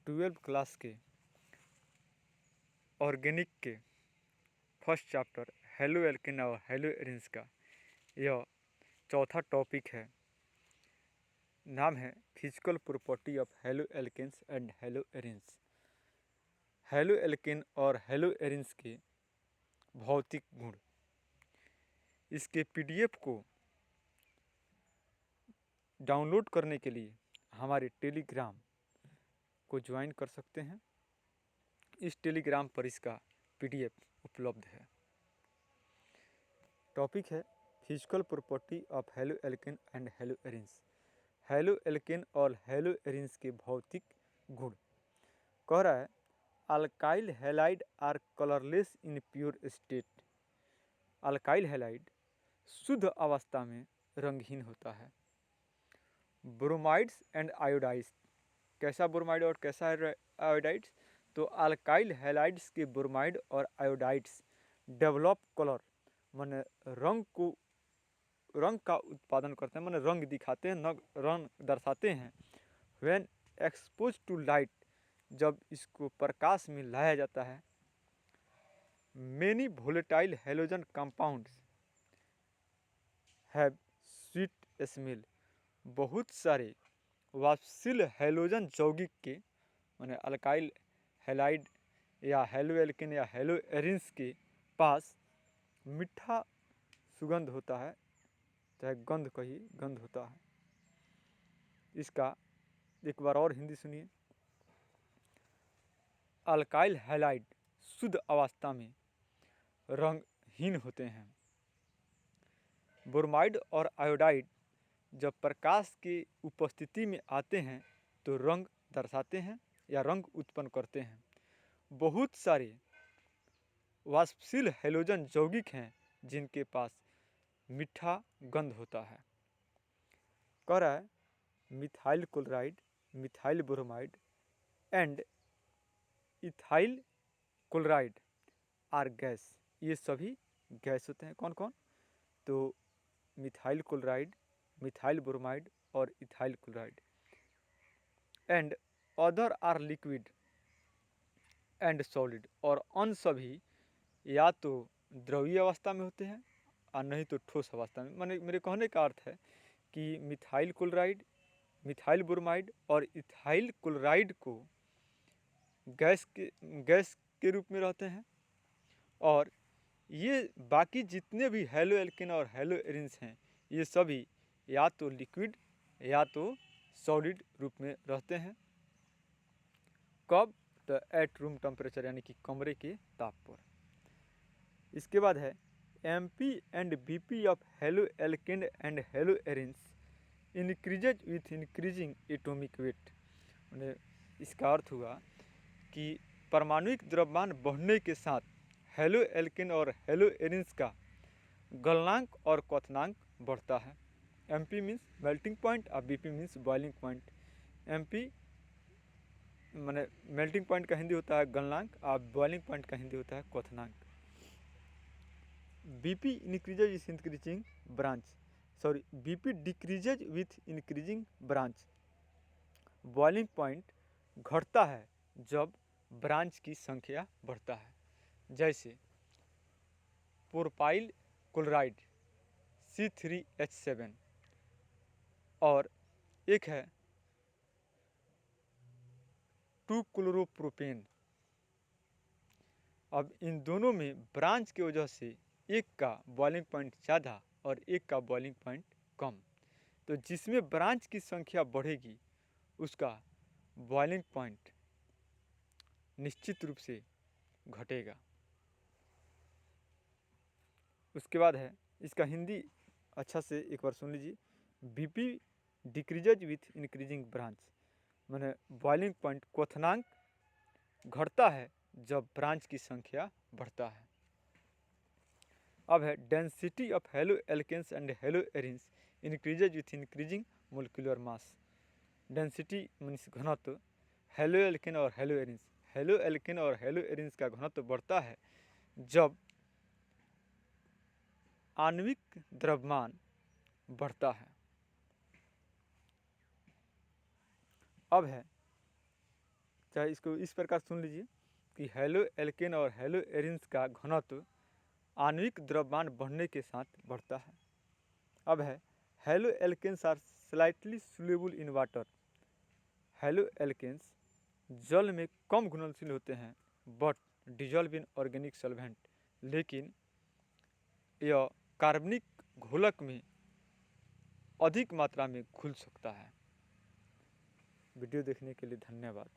Twelfth class के organic के first chapter haloalkane और हेलो एरिन्स का यह चौथा टॉपिक है। नाम है physical property of haloalkanes and haloarenes. Haloalkane और हेलो एरिन्स के भौतिक गुण। इसके पीडीएफ को डाउनलोड करने के लिए हमारे टेलीग्राम को ज्वाइन कर सकते हैं। इस टेलीग्राम पर इसका पीडीएफ उपलब्ध है। टॉपिक है physical property of haloalkane and haloarenes. Haloalkane और हेलो एरिन्स के भौतिक गुण। कह रहा है alkyl halide are colourless in pure state. Alkyl halide शुद्ध अवस्था में रंगहीन होता है। Bromides and iodides. कैसा ब्रोमाइड और कैसा आयोडाइड्स? तो अल्काइल हैलाइड्स के ब्रोमाइड और आयोडाइड्स डेवलप कलर माने रंग का उत्पादन करते हैं, माने रंग दिखाते हैं, रंग दर्शाते हैं। व्हेन एक्सपोज टू लाइट, जब इसको प्रकाश में लाया जाता है। Many volatile halogen compounds have sweet smell. बहुत सारे वाष्पशील हैलोजन यौगिक के माने अल्काइल हैलाइड या हेलो एल्केन या हेलो एरिन्स के पास मीठा सुगंध होता है, चाहे गंध कहिए, गंध होता है। इसका एक बार और हिंदी सुनिए। अल्काइल हैलाइड शुद्ध अवस्था में रंगहीन होते हैं। ब्रोमाइड और आयोडाइड जब प्रकाश की उपस्थिति में आते हैं तो रंग दर्शाते हैं या रंग उत्पन्न करते हैं। बहुत सारे वाष्पशील हैलोजन यौगिक हैं जिनके पास मीठा गंध होता है। कह रहा है methyl chloride, methyl bromide and ethyl chloride are gas. ये सभी गैस होते हैं। कौन कौन? तो मिथाइल क्लोराइड, मिथाइल ब्रोमाइड और ethyl chloride. And other are liquid and solid. और अन्य सभी या तो द्रवीय अवस्था में होते हैं और नहीं तो ठोस अवस्था में। माने मेरे कहने का अर्थ है कि मिथाइल क्लोराइड, मिथाइल ब्रोमाइड और इथाइल क्लोराइड को गैस के रूप में रहते हैं। और ये बाकी जितने भी हेलो एल्केन और हेलो एरिन्स हैं ये सभी या तो लिक्विड या तो सॉलिड रूप में रहते हैं। कब? तो एट रूम टेम्परेचर, यानी कि कमरे के ताप पर। इसके बाद है MP and BP of haloalkane and haloarenes increases with increasing atomic weight. मैंने इसका अर्थ हुआ कि परमाणुिक द्रव्यमान बढ़ने के साथ हेलो एल्केन और हेलो एरिन्स का गलनांक और क्वथनांक बढ़ता है। एमपी मीन्स मेल्टिंग पॉइंट और BP means boiling point. MP माने मेल्टिंग पॉइंट का हिंदी होता है गलनांक और बॉइलिंग पॉइंट का हिंदी होता है क्वथनांक। BP increases is increasing branch, sorry BP decreases with increasing branch. Boiling point घटता है जब ब्रांच की संख्या बढ़ता है। जैसे प्रोपाइल क्लोराइड C3H7 और एक है 2-क्लोरोप्रोपेन। अब इन दोनों में ब्रांच की वजह से एक का बॉइलिंग पॉइंट ज़्यादा और एक का बॉइलिंग पॉइंट कम। तो जिसमें ब्रांच की संख्या बढ़ेगी उसका बॉइलिंग पॉइंट निश्चित रूप से घटेगा। उसके बाद है इसका हिंदी अच्छा से एक बार सुन लीजिए। BP decreases with increasing branch, माने बॉइलिंग पॉइंट क्वथनांक घटता है जब ब्रांच की संख्या बढ़ता है। अब है density of haloalkanes and haloarenes increases with increasing molecular mass. Density means घनत्व। हेलो एल्केन और हेलो एरिन्स, हेलो एल्केन और हेलो एरिन्स का घनत्व बढ़ता है जब आणविक द्रव्यमान बढ़ता है। अब है चाहे इसको इस प्रकार सुन लीजिए कि हैलो एल्केन और हैलो एरिन्स का घनत्व आणविक द्रव्यमान बढ़ने के साथ बढ़ता है। अब है haloalkanes are slightly soluble in water. Haloalkanes जल में कम घुलनशील होते हैं but dissolve in organic solvent, लेकिन यह कार्बनिक घोलक में अधिक मात्रा में घुल सकता है। वीडियो देखने के लिए धन्यवाद।